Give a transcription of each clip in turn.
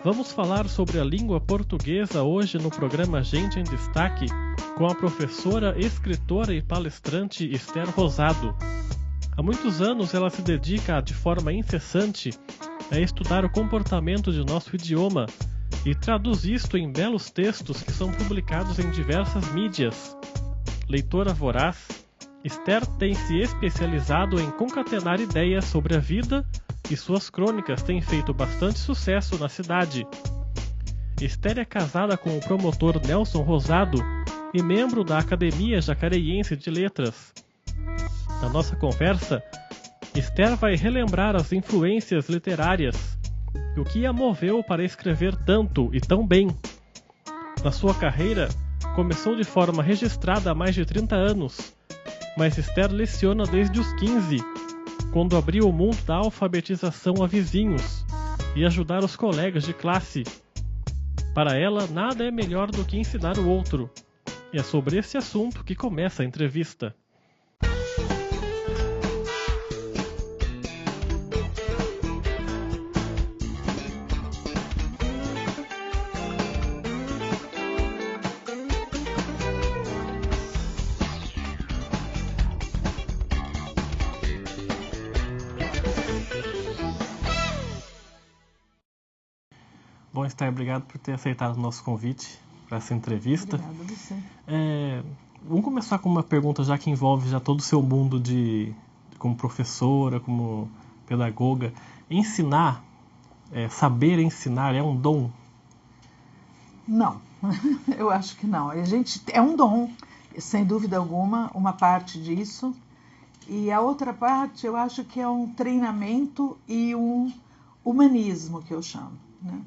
Vamos falar sobre a língua portuguesa hoje no programa Gente em Destaque com a professora, escritora e palestrante Esther Rosado. Há muitos anos ela se dedica de forma incessante a estudar o comportamento de nosso idioma e traduz isto em belos textos que são publicados em diversas mídias. Leitora voraz, Esther tem se especializado em concatenar ideias sobre a vida e suas crônicas têm feito bastante sucesso na cidade. Esther é casada com o promotor Nelson Rosado e membro da Academia Jacareiense de Letras. Na nossa conversa, Esther vai relembrar as influências literárias e o que a moveu para escrever tanto e tão bem. Na sua carreira, começou de forma registrada há mais de 30 anos, mas Esther leciona desde os 15, quando abriu o mundo da alfabetização a vizinhos e ajudar os colegas de classe. Para ela, nada é melhor do que ensinar o outro. E é sobre esse assunto que começa a entrevista. Bom, Esther, obrigado por ter aceitado o nosso convite para essa entrevista. Obrigada a você. Vamos começar com uma pergunta já que envolve já todo o seu mundo como professora, como pedagoga. Ensinar, saber ensinar é um dom? Não, eu acho que não. É um dom, sem dúvida alguma, uma parte disso. E a outra parte eu acho que é um treinamento e um humanismo, que eu chamo. Né?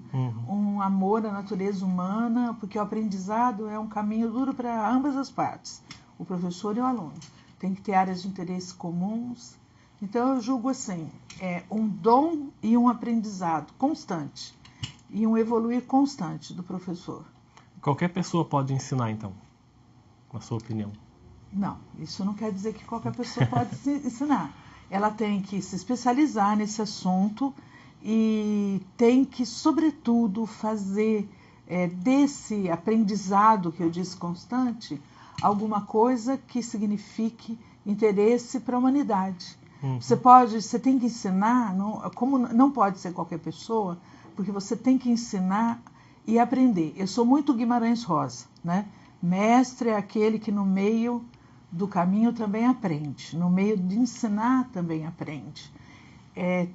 Um amor à natureza humana, porque o aprendizado é um caminho duro para ambas as partes, o professor e o aluno. Tem que ter áreas de interesse comuns. Então eu julgo assim, um dom e um aprendizado constante e um evoluir constante do professor. Qualquer pessoa pode ensinar, então, na sua opinião? Não, isso não quer dizer que qualquer pessoa pode ensinar. Ela tem que se especializar nesse assunto e tem que, sobretudo, fazer desse aprendizado que eu disse constante, alguma coisa que signifique interesse para a humanidade. Você tem que ensinar, como não pode ser qualquer pessoa, porque você tem que ensinar e aprender. Eu sou muito Guimarães Rosa, né? Mestre é aquele que no meio do caminho também aprende, no meio de ensinar também aprende.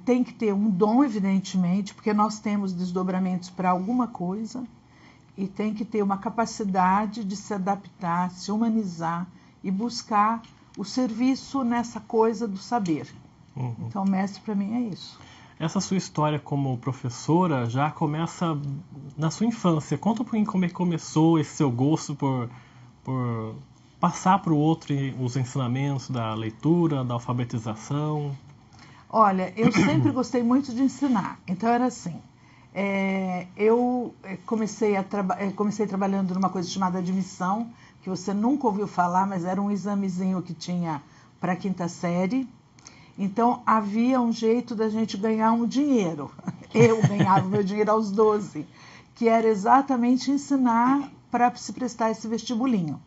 Tem que ter um dom, evidentemente, porque nós temos desdobramentos para alguma coisa, e tem que ter uma capacidade de se adaptar, se humanizar e buscar o serviço nessa coisa do saber. Então, mestre, para mim, é isso. Essa sua história como professora já começa na sua infância. Conta um pouquinho como é que começou esse seu gosto por passar para o outro os ensinamentos da leitura, da alfabetização. Olha, eu sempre gostei muito de ensinar. Então era assim, eu comecei trabalhando numa coisa chamada admissão, que você nunca ouviu falar, mas era um examezinho que tinha para a 5ª série. Então havia um jeito da gente ganhar um dinheiro. Eu ganhava meu dinheiro aos 12, que era exatamente ensinar para se prestar esse vestibulinho.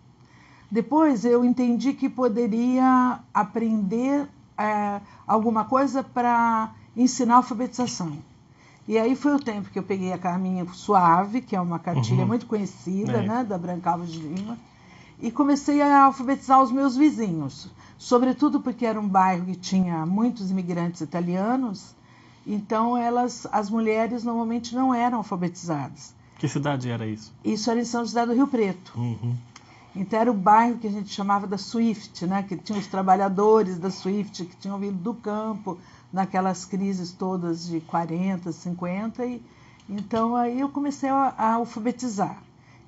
Depois eu entendi que poderia aprender alguma coisa para ensinar alfabetização. E aí foi o tempo que eu peguei a Carminha Suave, que é uma cartilha muito conhecida, né, da Branca Alves de Lima, e comecei a alfabetizar os meus vizinhos, sobretudo porque era um bairro que tinha muitos imigrantes italianos, então as mulheres normalmente não eram alfabetizadas. Que cidade era isso? Isso era em São José do Rio Preto. Então era o bairro que a gente chamava da Swift, né? Que tinha os trabalhadores da Swift que tinham vindo do campo naquelas crises todas de 40, 50. Então aí eu comecei a alfabetizar,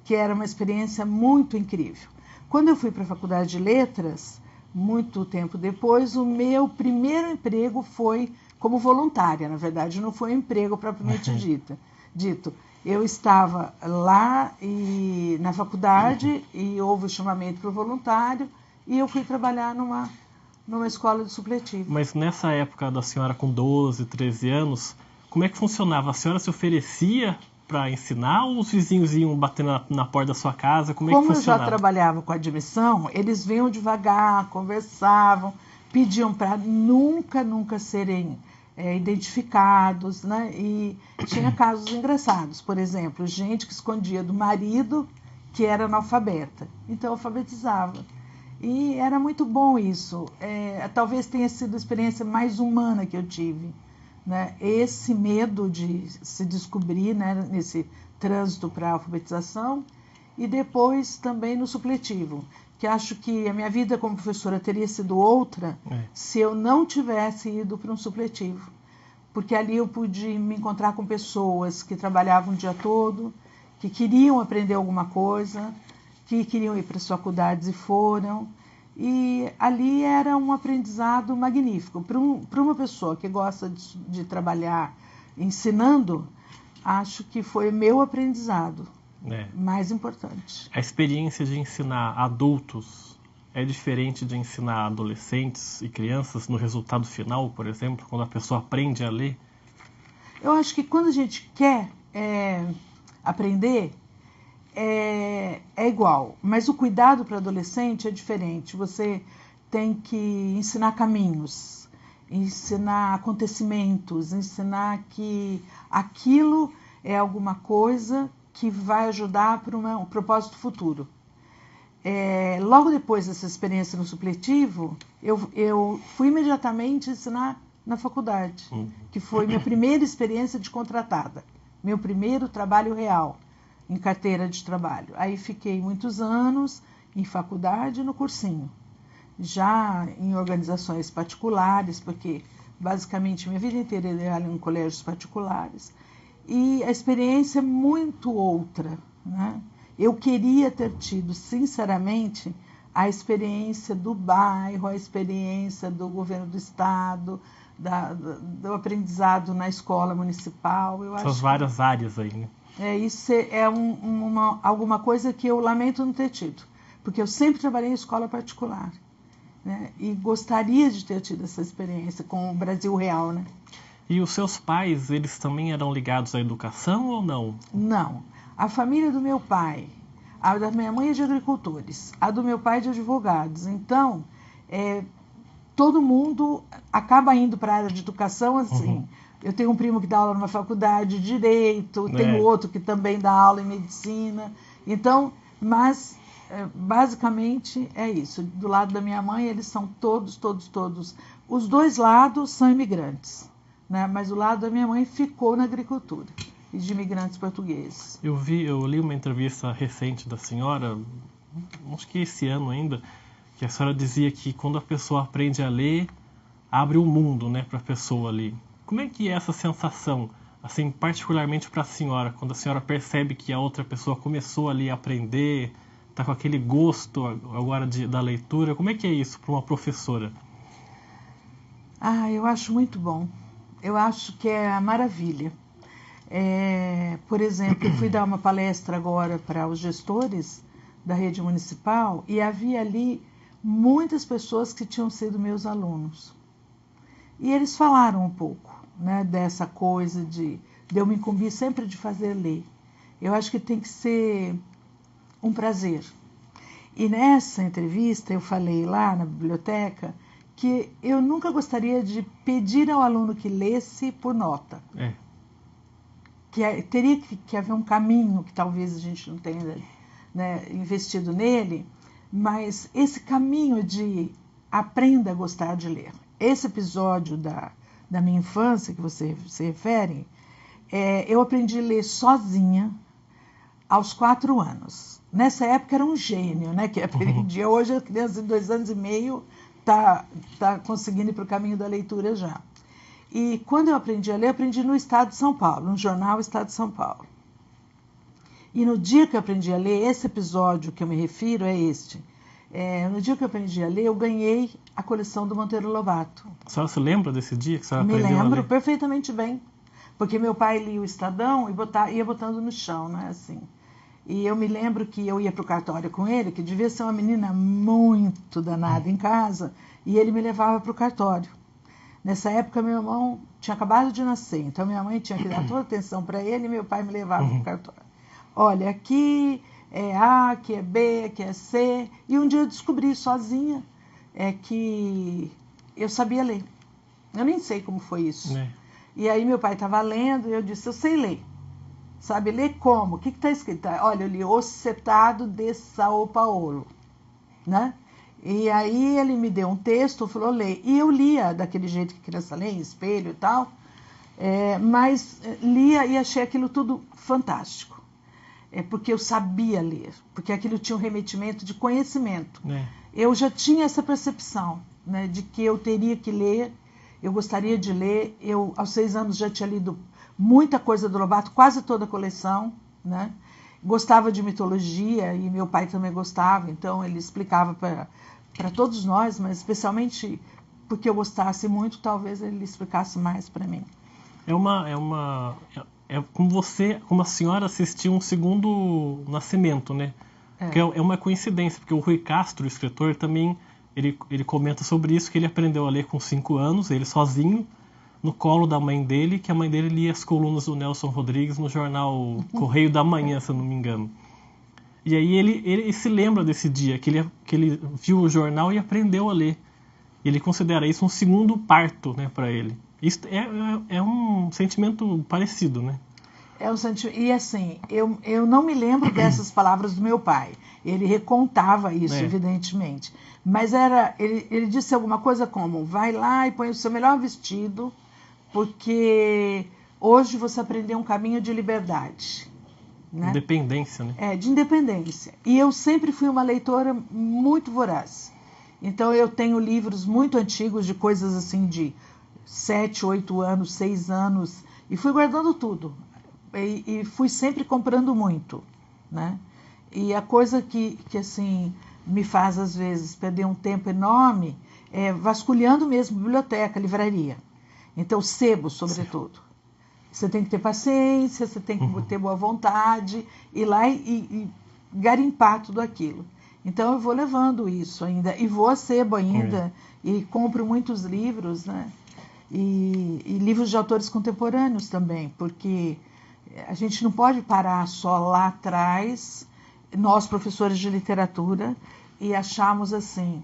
que era uma experiência muito incrível. Quando eu fui para a Faculdade de Letras, muito tempo depois, o meu primeiro emprego foi como voluntária. Na verdade, não foi um emprego propriamente dito. Eu estava lá na faculdade e houve o chamamento para o voluntário e eu fui trabalhar numa escola de supletivo. Mas nessa época da senhora com 12, 13 anos, como é que funcionava? A senhora se oferecia para ensinar ou os vizinhos iam bater na porta da sua casa? Como é Como que eu funcionava? já trabalhava com admissão, eles vinham devagar, conversavam, pediam para nunca serem identificados, né? E tinha casos engraçados, por exemplo, gente que escondia do marido que era analfabeta, então alfabetizava. E era muito bom isso. Talvez tenha sido a experiência mais humana que eu tive, né? Esse medo de se descobrir, né, nesse trânsito para a alfabetização, e depois também no supletivo, que acho que a minha vida como professora teria sido outra se eu não tivesse ido para um supletivo, porque ali eu pude me encontrar com pessoas que trabalhavam o dia todo, que queriam aprender alguma coisa, que queriam ir para as faculdades e foram. E ali era um aprendizado magnífico. Para uma pessoa que gosta de trabalhar ensinando, acho que foi meu aprendizado mais importante. A experiência de ensinar adultos é diferente de ensinar adolescentes e crianças no resultado final, por exemplo, quando a pessoa aprende a ler? Eu acho que quando a gente quer aprender, é igual, mas o cuidado para o adolescente é diferente. Você tem que ensinar caminhos, ensinar acontecimentos, ensinar que aquilo é alguma coisa que vai ajudar para um propósito futuro. Logo depois dessa experiência no supletivo, eu fui imediatamente ensinar na faculdade, que foi minha primeira experiência de contratada, meu primeiro trabalho real em carteira de trabalho. Aí fiquei muitos anos em faculdade e no cursinho, já em organizações particulares, porque basicamente minha vida inteira era em colégios particulares, e a experiência é muito outra, né? Eu queria ter tido, sinceramente, a experiência do bairro, a experiência do governo do estado, do aprendizado na escola municipal. Essas várias áreas aí, né? Isso é alguma coisa que eu lamento não ter tido, porque eu sempre trabalhei em escola particular, né? E gostaria de ter tido essa experiência com o Brasil real, né? E os seus pais, eles também eram ligados à educação ou não? Não. A família do meu pai, a da minha mãe é de agricultores, a do meu pai é de advogados. Então, todo mundo acaba indo para a área de educação assim. Eu tenho um primo que dá aula numa faculdade de Direito, tenho outro que também dá aula em Medicina. Então, mas basicamente é isso. Do lado da minha mãe, eles são todos. Os dois lados são imigrantes, né? Mas o lado da minha mãe ficou na agricultura e de imigrantes portugueses. Eu li uma entrevista recente da senhora, acho que esse ano ainda, que a senhora dizia que quando a pessoa aprende a ler, abre o mundo, né, para a pessoa ali. Como é que é essa sensação, assim, particularmente para a senhora, quando a senhora percebe que a outra pessoa começou ali a aprender, está com aquele gosto agora da leitura? Como é que é isso para uma professora? Eu acho muito bom. Eu acho que é a maravilha. Por exemplo, eu fui dar uma palestra agora para os gestores da rede municipal e havia ali muitas pessoas que tinham sido meus alunos. E eles falaram um pouco, né, dessa coisa de eu me incumbir sempre de fazer ler. Eu acho que tem que ser um prazer. E nessa entrevista eu falei lá na biblioteca que eu nunca gostaria de pedir ao aluno que lesse por nota. Teria que haver um caminho que talvez a gente não tenha, né, investido nele, mas esse caminho de aprenda a gostar de ler. Esse episódio da minha infância que você se refere, eu aprendi a ler sozinha aos 4 anos. Nessa época era um gênio, né, que aprendia. Hoje a criança de 2 anos e meio está conseguindo ir para o caminho da leitura já. E quando eu aprendi a ler, eu aprendi no Estado de São Paulo, no jornal Estado de São Paulo. E no dia que eu aprendi a ler, esse episódio que eu me refiro é este. No dia que eu aprendi a ler, eu ganhei a coleção do Monteiro Lobato. A senhora se lembra desse dia que a senhora aprendeu a ler? Me lembro perfeitamente bem, porque meu pai lia o Estadão e ia botando no chão, né, assim. E eu me lembro que eu ia para o cartório com ele, que devia ser uma menina muito danada em casa, e ele me levava para o cartório. Nessa época, meu irmão tinha acabado de nascer, então minha mãe tinha que dar toda a atenção para ele e meu pai me levava para o cartório. Olha, aqui é A, aqui é B, aqui é C. E um dia eu descobri sozinha que eu sabia ler. Eu nem sei como foi isso. E aí meu pai estava lendo e eu disse, eu sei ler. Sabe ler como? O que está escrito? Olha, eu li O Setado de Sao Paulo, né? E aí ele me deu um texto, falou, lê. E eu lia daquele jeito que criança lê, em espelho e tal, mas lia e achei aquilo tudo fantástico. Porque eu sabia ler, porque aquilo tinha um remetimento de conhecimento. Eu já tinha essa percepção, né, de que eu teria que ler, eu gostaria de ler. Eu, aos 6 anos, já tinha lido muita coisa do Lobato, quase toda a coleção, né? Gostava de mitologia e meu pai também gostava, então ele explicava para todos nós, mas especialmente porque eu gostasse muito, talvez ele explicasse mais para mim. É como a senhora assistiu um segundo nascimento, né? Porque é uma coincidência, porque o Rui Castro, o escritor, também ele comenta sobre isso, que ele aprendeu a ler com 5 anos, ele sozinho, no colo da mãe dele, que a mãe dele lia as colunas do Nelson Rodrigues no jornal Correio da Manhã, se eu não me engano. E aí ele se lembra desse dia, que ele viu o jornal e aprendeu a ler. E ele considera isso um segundo parto, né, para ele. Isso é um sentimento parecido, né? E assim, eu não me lembro dessas palavras do meu pai. Ele recontava isso, evidentemente. Mas ele disse alguma coisa como, vai lá e põe o seu melhor vestido, porque hoje você aprendeu um caminho de liberdade. Né? Independência, né? De independência. E eu sempre fui uma leitora muito voraz. Então eu tenho livros muito antigos de coisas assim de 7, 8 anos, 6 anos, e fui guardando tudo. E fui sempre comprando muito, né? E a coisa que assim, me faz, às vezes, perder um tempo enorme é vasculhando mesmo biblioteca, livraria. Então, sebo, sobretudo. Você tem que ter paciência, você tem que ter boa vontade, ir lá e garimpar tudo aquilo. Então, eu vou levando isso ainda, e vou a sebo ainda, e compro muitos livros, né? E livros de autores contemporâneos também, porque a gente não pode parar só lá atrás, nós professores de literatura, e acharmos assim,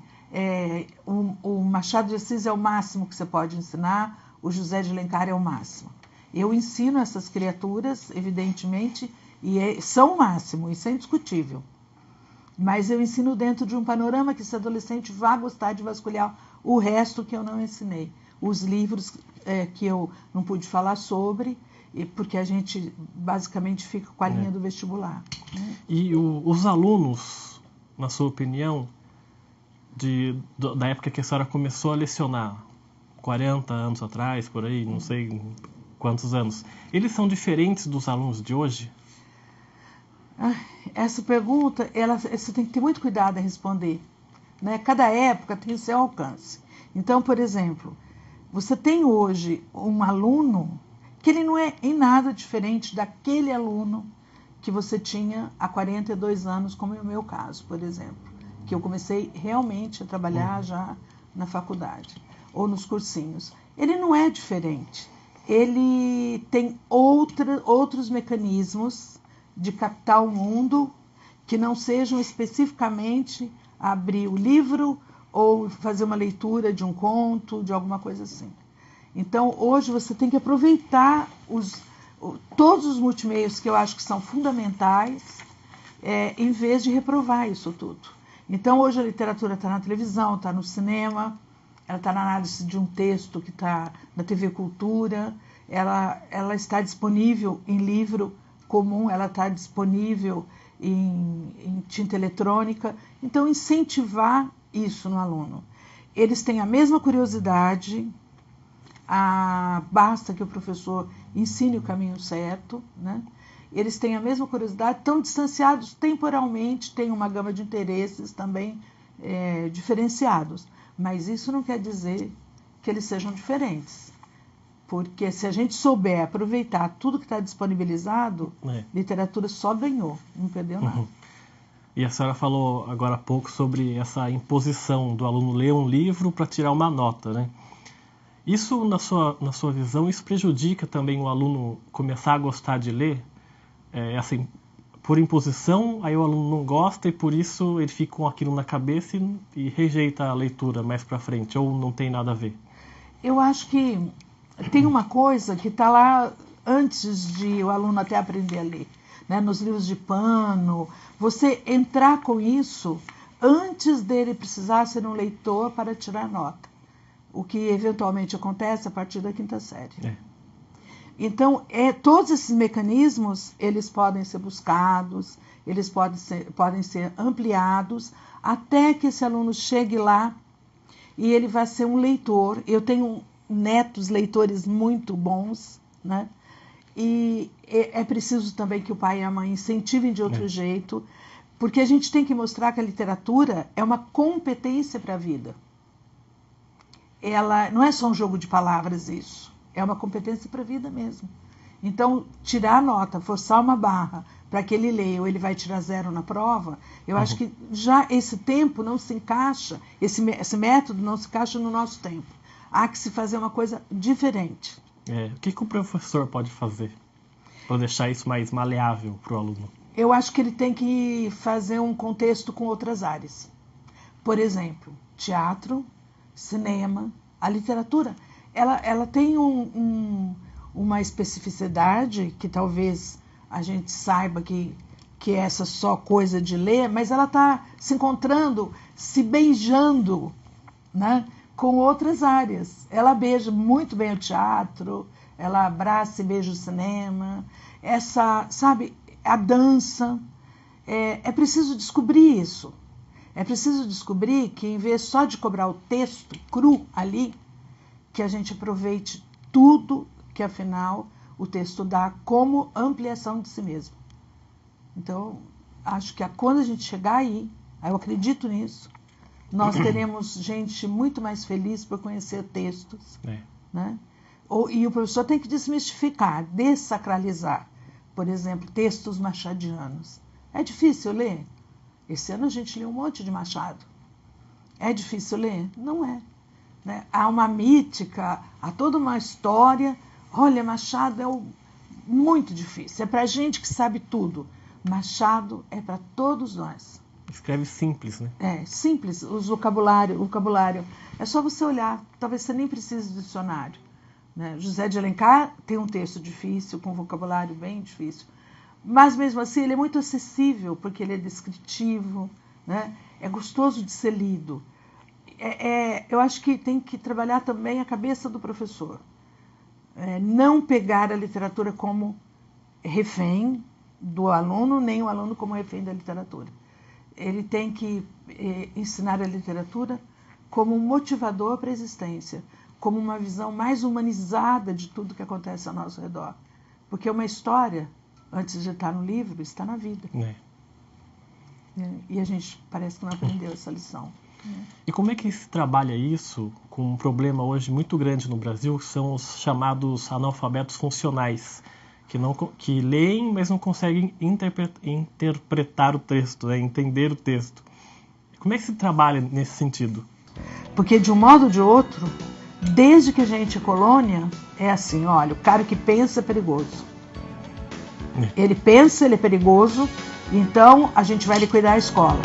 o Machado de Assis é o máximo que você pode ensinar, o José de Alencar é o máximo. Eu ensino essas criaturas, evidentemente, e são o máximo, isso é indiscutível. Mas eu ensino dentro de um panorama que esse adolescente vá gostar de vasculhar o resto que eu não ensinei. Os livros que eu não pude falar sobre, porque a gente basicamente fica com a linha do vestibular. Né? E os alunos, na sua opinião, da época que a senhora começou a lecionar, 40 anos atrás, por aí, não sei quantos anos, eles são diferentes dos alunos de hoje? Essa pergunta, você tem que ter muito cuidado em responder. Né? Cada época tem o seu alcance. Então, por exemplo, você tem hoje um aluno que ele não é em nada diferente daquele aluno que você tinha há 42 anos, como é o meu caso, por exemplo, que eu comecei realmente a trabalhar já na faculdade, ou nos cursinhos. Ele não é diferente. Ele tem outros mecanismos de captar o mundo que não sejam especificamente abrir o livro ou fazer uma leitura de um conto, de alguma coisa assim. Então, hoje você tem que aproveitar todos os multimeios que eu acho que são fundamentais, em vez de reprovar isso tudo. Então, hoje a literatura está na televisão, está no cinema, ela está na análise de um texto que está na TV Cultura, ela está disponível em livro comum, ela está disponível em tinta eletrônica. Então, incentivar isso no aluno. Eles têm a mesma curiosidade, basta que o professor ensine o caminho certo, né? Eles têm a mesma curiosidade, estão distanciados temporalmente, têm uma gama de interesses também diferenciados, mas isso não quer dizer que eles sejam diferentes, porque se a gente souber aproveitar tudo que está disponibilizado, literatura só ganhou, não perdeu nada. E a senhora falou agora há pouco sobre essa imposição do aluno ler um livro para tirar uma nota, né? Isso, na sua visão, isso prejudica também o aluno começar a gostar de ler? Assim, por imposição, aí o aluno não gosta e por isso ele fica com aquilo na cabeça e rejeita a leitura mais para frente, ou não tem nada a ver? Eu acho que tem uma coisa que está lá antes de o aluno até aprender a ler, né? Nos livros de pano, você entrar com isso antes dele precisar ser um leitor para tirar nota, o que eventualmente acontece a partir da 5ª série. Então, todos esses mecanismos, eles podem ser buscados, eles podem ser ampliados, até que esse aluno chegue lá e ele vai ser um leitor. Eu tenho netos leitores muito bons, né? E é preciso também que o pai e a mãe incentivem de outro jeito, porque a gente tem que mostrar que a literatura é uma competência para a vida. Ela não é só um jogo de palavras, isso. É uma competência para a vida mesmo. Então, tirar a nota, forçar uma barra para que ele leia ou ele vai tirar 0 na prova, eu acho que já esse tempo não se encaixa, esse método não se encaixa no nosso tempo. Há que se fazer uma coisa diferente. O que o professor pode fazer para deixar isso mais maleável para o aluno? Eu acho que ele tem que fazer um contexto com outras áreas. Por exemplo, teatro, cinema, a literatura. Ela tem uma especificidade que talvez a gente saiba que é essa só coisa de ler, mas ela está se encontrando, se beijando, né, com outras áreas. Ela beija muito bem o teatro, ela abraça e beija o cinema, a dança. É preciso descobrir isso. É preciso descobrir que, em vez só de cobrar o texto cru ali, que a gente aproveite tudo que, afinal, o texto dá como ampliação de si mesmo. Então, acho que quando a gente chegar aí, eu acredito nisso, nós teremos gente muito mais feliz por conhecer textos. Né? E o professor tem que desmistificar, dessacralizar. Por exemplo, textos machadianos. É difícil ler? Esse ano a gente leu um monte de Machado. É difícil ler? Não é. Né? Há uma mítica, há toda uma história. Olha, Machado é muito difícil. É para gente que sabe tudo. Machado é para todos nós. Escreve simples, né? Simples. O vocabulário. É só você olhar. Talvez você nem precise de dicionário. Né? José de Alencar tem um texto difícil, com vocabulário bem difícil. Mas, mesmo assim, ele é muito acessível, porque ele é descritivo, né? É gostoso de ser lido. Eu acho que tem que trabalhar também a cabeça do professor. Não pegar a literatura como refém do aluno, nem o aluno como refém da literatura. Ele tem que ensinar a literatura como um motivador para a existência, como uma visão mais humanizada de tudo que acontece ao nosso redor. Porque uma história, antes de estar no livro, está na vida. E a gente parece que não aprendeu essa lição. E como é que se trabalha isso com um problema hoje muito grande no Brasil, que são os chamados analfabetos funcionais, que leem, mas não conseguem interpretar o texto, entender o texto. Como é que se trabalha nesse sentido? Porque, de um modo ou de outro, desde que a gente é colônia, é assim, olha, o cara que pensa é perigoso. Ele pensa, ele é perigoso, então a gente vai liquidar a escola.